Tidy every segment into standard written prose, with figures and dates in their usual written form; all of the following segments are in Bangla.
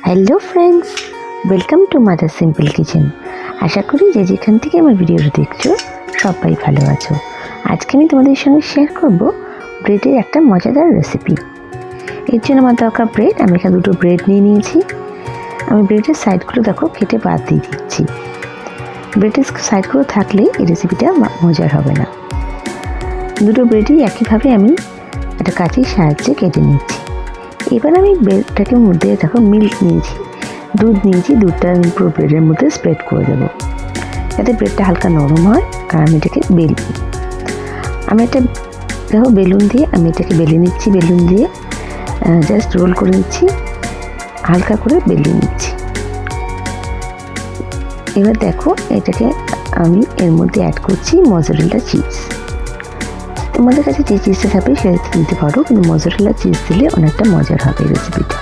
Hello friends, welcome to mother simple kitchen. আশা করি যে যেখান থেকে আমার ভিডিওটা দেখছো সবাই ভালো আছো। আজকে আমি তোমাদের সঙ্গে শেয়ার করব ব্রেডের একটা মজাদার রেসিপি। এর জন্য আমার দরকার ব্রেড। আমি এখানে দুটো ব্রেড নিয়ে নিয়েছি। আমি ব্রেডের সাইডগুলো দেখো কেটে বাদ দিয়ে দিচ্ছি। ব্রেডের সাইডগুলো থাকলে এই রেসিপিটা মজার হবে না। দুটো ব্রেডই একইভাবে আমি একটা কাঁচির সাহায্যে কেটে নিচ্ছি। এবার আমি ব্রেডটাকে মধ্যে দেখো মিল্ক নিয়েছি, দুধ নিয়েছি। দুধটা আমি পুরো ব্রেডের মধ্যে স্প্রেড করে দেবো যাতে ব্রেডটা হালকা নরম হয়। আর আমি এটাকে বেলবো। আমি একটা দেখো বেলুন দিয়ে আমি এটাকে বেলে নিচ্ছি। বেলুন দিয়ে জাস্ট রোল করে নিচ্ছি, হালকা করে বেলে নিচ্ছি। এবার দেখো এটাকে আমি এর মধ্যে অ্যাড করছি মজারেলা চিজ। তোমাদের কাছে যে চিজটা থাকবে সেটা দিতে পারো, কিন্তু মজারেলা চিজ দিলে অনেকটা মজার হবে রেসিপিটা।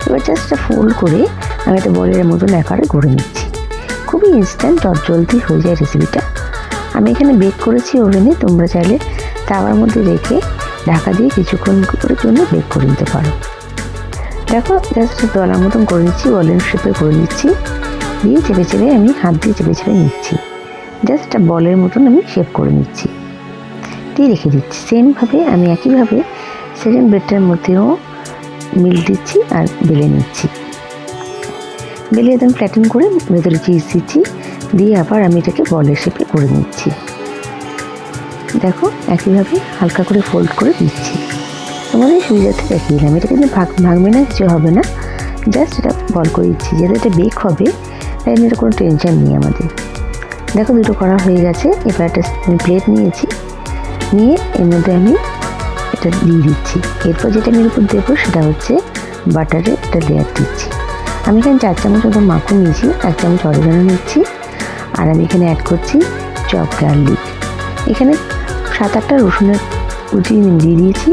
এবার জাস্ট এটা ফোল্ড করে আমি একটা বলের মতন আকারে গড়ে নিচ্ছি। খুবই ইনস্ট্যান্ট, জলদি হয়ে যায় রেসিপিটা। আমি এখানে বেক করেছি ওভেনে। তোমরা চাইলে তাওয়ার মধ্যে রেখে ঢাকা দিয়ে কিছুক্ষণ করে জন্য বেক করে নিতে পারো। দেখো জাস্ট দলার মতন করে নিচ্ছি, বলের শেপে করে নিচ্ছি। দিয়ে চেপে চেপে আমি হাত দিয়ে চেপে চেপে নিচ্ছি। জাস্ট একটা বলের মতন আমি শেপ করে নিচ্ছি, দিয়ে রেখে দিচ্ছি। সেমভাবে আমি একইভাবে সেকেন্ড ব্রেডটার মধ্যেও মিল দিচ্ছি আর বেলে নিচ্ছি। বেলে একদম ফ্ল্যাটেন করে ভেতরে চিজ দিচ্ছি, দিয়ে আবার আমি এটাকে বলের শেপে করে নিচ্ছি। দেখো একইভাবে হালকা করে ফোল্ড করে দিচ্ছি। তোমাদের সুবিধাতে দেখিয়ে দিলাম। এটা কিন্তু ভাঙবে না, কিছু হবে না। জাস্ট এটা বল করে দিচ্ছি যাতে এটা বেক হবে, তাই এটা কোনো টেনশন নেই আমাদের। দেখো দুটো করা হয়ে গেছে। এবার একটা প্লেট নিয়েছি, নিয়ে এর মধ্যে আমি এটা দিয়ে দিচ্ছি। এরপর যেটা আমি উপর দেবো সেটা হচ্ছে বাটারের একটা লেয়ার দিচ্ছি। আমি এখানে 4 চামচ মতো মাখন নিয়েছি, 1 চামচ অরিগানো নিচ্ছি। আর আমি এখানে অ্যাড করছি চপ গার্লিক। এখানে 7-8টা রসুনের কুচি দিয়ে দিয়েছি।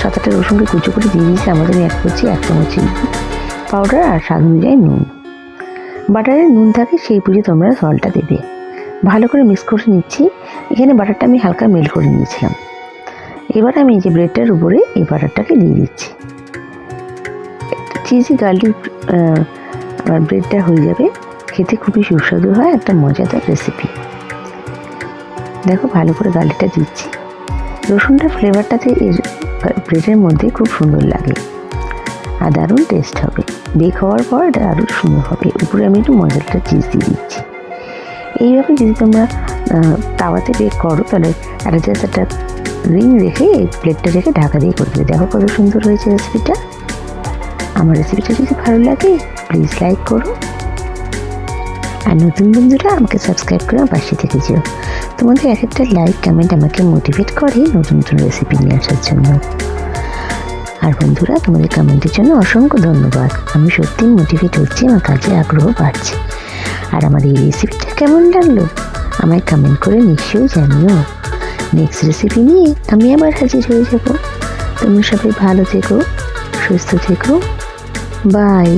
7-8টা রসুনকে কুচো করে দিয়ে দিয়েছি। আমাদের আমি অ্যাড করছি 1 চামচ চিনি পাউডার আর স্বাদ অনুযায়ী নুন। বাটারে নুন থাকে সেই বুঝে তোমরা সল্টটা দেবে। ভালো করে মিক্স করে নিচ্ছি। এখানে বাটারটা আমি হালকা মেল্ট করে নিয়েছিলাম। এবার আমি যে ব্রেডটার উপরে এই বাটারটাকে দিয়ে দিচ্ছি। চিজি গার্লিক আমার ব্রেডটা হয়ে যাবে। খেতে খুবই সুস্বাদু হয়, একটা মজাদার রেসিপি। দেখো ভালো করে গার্লিকটা দিচ্ছি। রসুনটার ফ্লেভারটাতে এর ব্রেডের মধ্যে খুব সুন্দর লাগে আর দারুণ টেস্ট হবে। বেক হওয়ার পর এটা আরও সুন্দর হবে। উপরে আমি একটু মজাদার চিজ দিয়ে দিচ্ছি। এইভাবে যদি তোমরা তাওয়াতে বেক করো তাহলে একটা জাস্ট একটা রিং রেখে এই প্লেটটা রেখে ঢাকা দিয়ে করে দেবে। দেখো কত সুন্দর হয়েছে রেসিপিটা। আমার রেসিপিটা যদি ভালো লাগে প্লিজ লাইক করো, আর নতুন বন্ধুরা আমাকে সাবস্ক্রাইব করে আমার পাশে থেকে যেও। তোমাদের এক একটা লাইক কমেন্ট আমাকে মোটিভেট করে নতুন নতুন রেসিপি নিয়ে আসার জন্য। আর বন্ধুরা তোমাদের কমেন্টের জন্য অসংখ্য ধন্যবাদ। আমি সত্যিই মোটিভেট হচ্ছি, আমার কাজে আগ্রহ বাড়ছে। আর আমার এই রেসিপিটা কেমন লাগলো আমায় কমেন্ট করে নিশ্চয়ই জানিও। নেক্সট রেসিপি নিয়ে আমি আবার হাজির হয়ে যাব। তোমরা সবাই ভালো থেকো, সুস্থ থেকো। বাই।